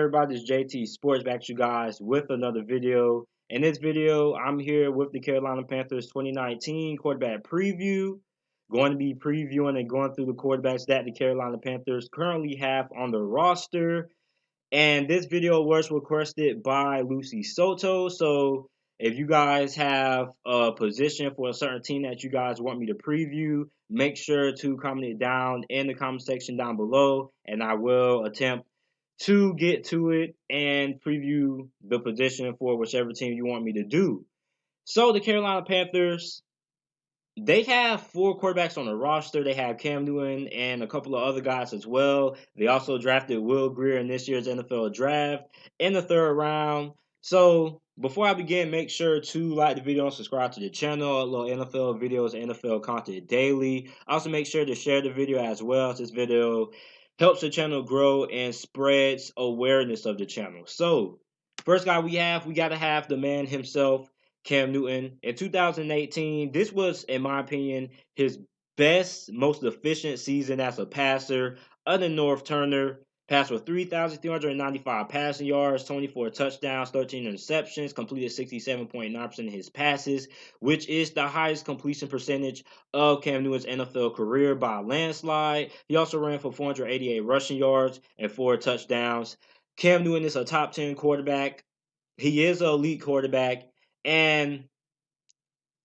everybody? It's JT Sports back to you guys with another video. In this video, I'm here with the Carolina Panthers 2019 quarterback preview. Going to be previewing and going through the quarterbacks that the Carolina Panthers currently have on the roster. And this video was requested by Lucy Soto. So if you guys have a position for a certain team that you guys want me to preview, make sure to comment it down in the comment section down below, and I will attempt to get to it and preview the position for whichever team you want me to do. So the Carolina Panthers, they have four quarterbacks on the roster. They have Cam Newton and a couple of other guys as well. They also drafted Will Grier in this year's NFL draft in the third round. So before I begin, make sure to like the video and subscribe to the channel. A little NFL videos, NFL content daily. Also make sure to share the video as well. This video helps the channel grow and spreads awareness of the channel. So first guy we got to have the man himself, Cam Newton. In 2018, this was, in my opinion, his best, most efficient season as a passer. Other than North Turner, passed for 3,395 passing yards, 24 touchdowns, 13 interceptions, completed 67.9% of his passes, which is the highest completion percentage of Cam Newton's NFL career by a landslide. He also ran for 488 rushing yards and 4 touchdowns. Cam Newton is a top 10 quarterback. He is an elite quarterback. And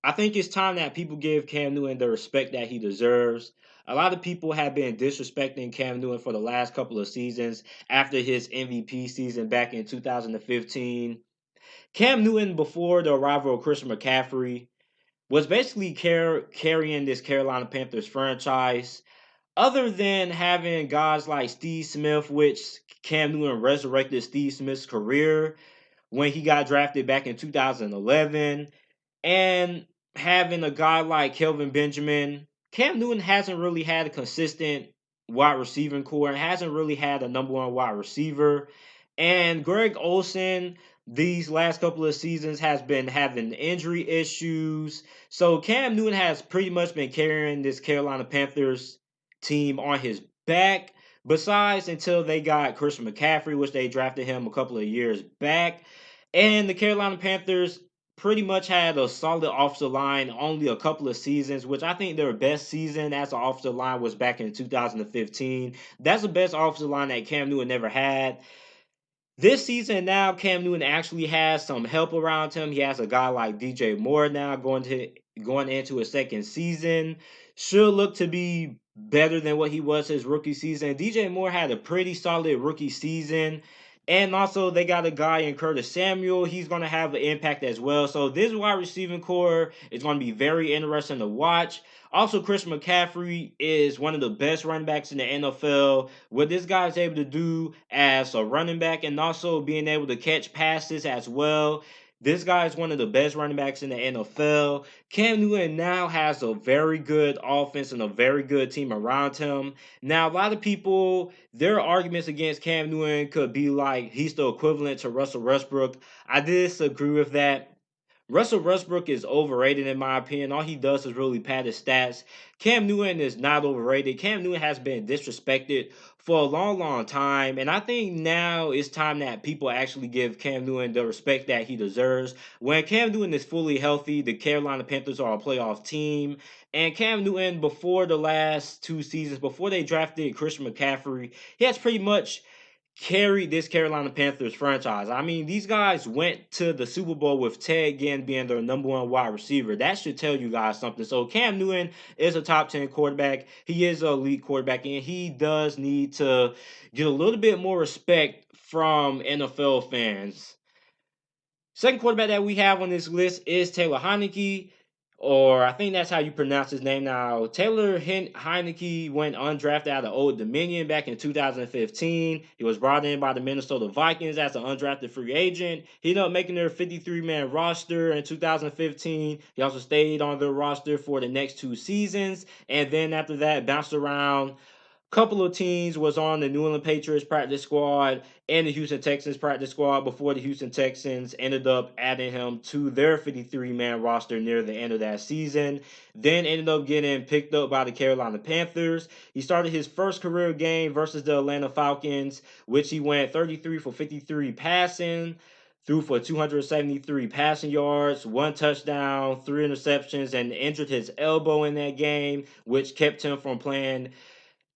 I think it's time that people give Cam Newton the respect that he deserves. A lot of people have been disrespecting Cam Newton for the last couple of seasons after his MVP season back in 2015. Cam Newton, before the arrival of Christian McCaffrey, was basically carrying this Carolina Panthers franchise. Other than having guys like Steve Smith, which Cam Newton resurrected Steve Smith's career when he got drafted back in 2011, and having a guy like Kelvin Benjamin, Cam Newton hasn't really had a consistent wide receiving core and hasn't really had a number one wide receiver. And Greg Olsen, these last couple of seasons, has been having injury issues. So Cam Newton has pretty much been carrying this Carolina Panthers team on his back. Besides, until they got Christian McCaffrey, which they drafted him a couple of years back. And the Carolina Panthers pretty much had a solid offensive line only a couple of seasons, which I think their best season as an offensive line was back in 2015. That's the best offensive line that Cam Newton never had. This season now, Cam Newton actually has some help around him. He has a guy like DJ Moore now going into his second season. Should look to be better than what he was his rookie season. DJ Moore had a pretty solid rookie season. And also, they got a guy in Curtis Samuel. He's going to have an impact as well. So, this wide receiving core is going to be very interesting to watch. Also, Chris McCaffrey is one of the best running backs in the NFL. What this guy is able to do as a running back and also being able to catch passes as well. This guy is one of the best running backs in the NFL. Cam Newton now has a very good offense and a very good team around him. Now, a lot of people, their arguments against Cam Newton could be like he's the equivalent to Russell Westbrook. I disagree with that. Russell Westbrook is overrated in my opinion. All he does is really pad his stats. Cam Newton is not overrated. Cam Newton has been disrespected for a long, long time. And I think now it's time that people actually give Cam Newton the respect that he deserves. When Cam Newton is fully healthy, the Carolina Panthers are a playoff team. And Cam Newton, before the last two seasons, before they drafted Christian McCaffrey, he has pretty much carried this Carolina Panthers franchise. I mean, these guys went to the Super Bowl with Ted Ginn being their number one wide receiver. That should tell you guys something. So Cam Newton is a top 10 quarterback. He is an elite quarterback, and he does need to get a little bit more respect from NFL fans. Second quarterback that we have on this list is Taylor Heinicke, or I think that's how you pronounce his name now. Taylor Heinicke went undrafted out of Old Dominion back in 2015. He was brought in by the Minnesota Vikings as an undrafted free agent. He ended up making their 53-man roster in 2015. He also stayed on the roster for the next two seasons, and then after that bounced around Couple of teams was on the New England Patriots practice squad and the Houston Texans practice squad before the Houston Texans ended up adding him to their 53-man roster near the end of that season. Then ended up getting picked up by the Carolina Panthers. He started his first career game versus the Atlanta Falcons, which he went 33 for 53 passing, threw for 273 passing yards, 1 touchdown, 3 interceptions, and injured his elbow in that game, which kept him from playing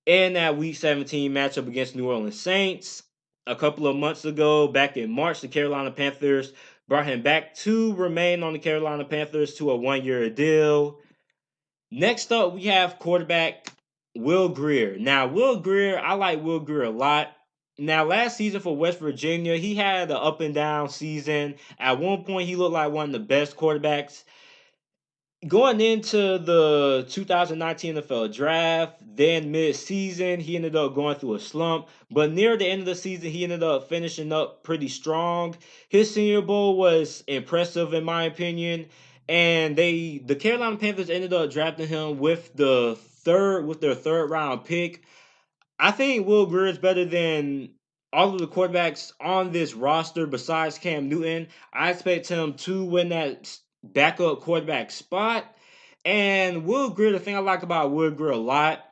in that Week 17 matchup against New Orleans Saints. A couple of months ago, back in March, the Carolina Panthers brought him back to remain on the Carolina Panthers to a 1-year deal. Next up, we have quarterback Will Grier. Now, Will Grier, I like Will Grier a lot. Now, last season for West Virginia, he had an up and down season. At one point, he looked like one of the best quarterbacks going into the 2019 NFL draft. Then mid-season, he ended up going through a slump. But near the end of the season, he ended up finishing up pretty strong. His Senior Bowl was impressive, in my opinion. And the Carolina Panthers ended up drafting him with their third round pick. I think Will Grier is better than all of the quarterbacks on this roster besides Cam Newton. I expect him to win that backup quarterback spot. And Will Grier, the thing I like about Will Grier a lot,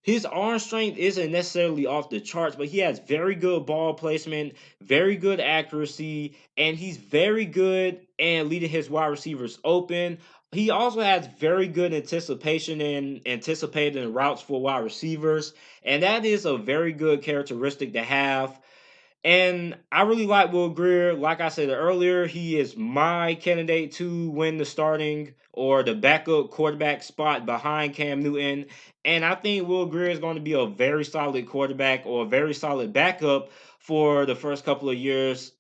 his arm strength isn't necessarily off the charts, but he has very good ball placement, very good accuracy, and he's very good and leading his wide receivers open. He also has very good anticipation and anticipating routes for wide receivers, and that is a very good characteristic to have. And I really like Will Grier. Like I said earlier, he is my candidate to win the starting or the backup quarterback spot behind Cam Newton. And I think Will Grier is going to be a very solid quarterback or a very solid backup for the first couple of years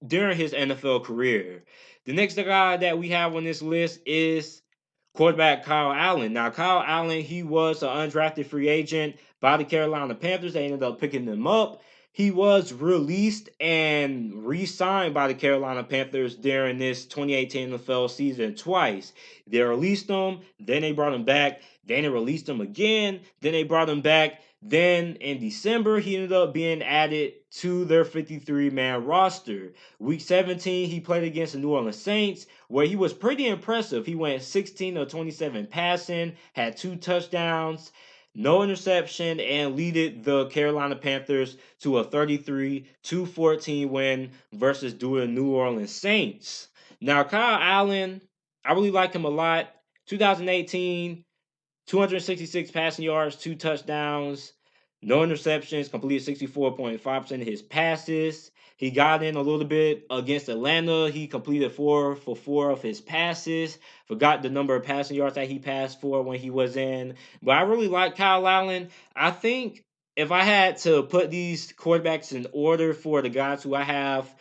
during his NFL career. The next guy that we have on this list is quarterback Kyle Allen. Now, Kyle Allen, he was an undrafted free agent by the Carolina Panthers. They ended up picking him up. He was released and re-signed by the Carolina Panthers during this 2018 NFL season twice. They released him, then they brought him back, then they released him again, then they brought him back. Then in December, he ended up being added to their 53-man roster. Week 17, he played against the New Orleans Saints, where he was pretty impressive. He went 16 of 27 passing, had 2 touchdowns, no interception, and leaded the Carolina Panthers to a 33-14 win versus the New Orleans Saints. Now, Kyle Allen, I really like him a lot. 2018, 266 passing yards, 2 touchdowns, no interceptions, completed 64.5% of his passes. He got in a little bit against Atlanta. He completed 4 for 4 of his passes. Forgot the number of passing yards that he passed for when he was in. But I really like Kyle Allen. I think if I had to put these quarterbacks in order for the guys who I have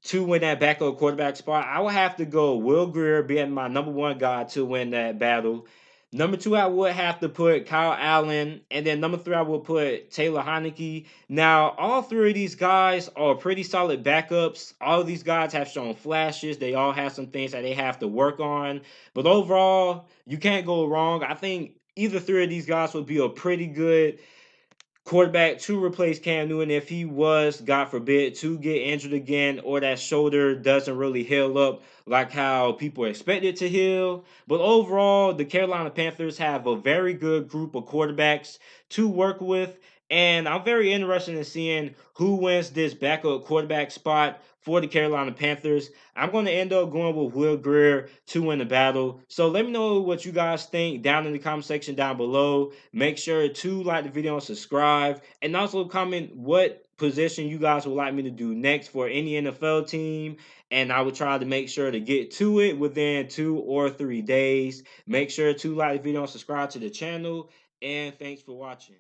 to win that backup quarterback spot, I would have to go Will Grier being my number one guy to win that battle. Number two, I would have to put Kyle Allen. And then number three, I would put Taylor Heineke. Now, all three of these guys are pretty solid backups. All of these guys have shown flashes. They all have some things that they have to work on. But overall, you can't go wrong. I think either three of these guys would be a pretty good quarterback to replace Cam Newton if he was, God forbid, to get injured again or that shoulder doesn't really heal up like how people expect it to heal. But overall, the Carolina Panthers have a very good group of quarterbacks to work with. And I'm very interested in seeing who wins this backup quarterback spot for the Carolina Panthers. I'm going to end up going with Will Grier to win the battle. So let me know what you guys think down in the comment section down below. Make sure to like the video and subscribe. And also comment what position you guys would like me to do next for any NFL team. And I will try to make sure to get to it within 2 or 3 days. Make sure to like the video and subscribe to the channel. And thanks for watching.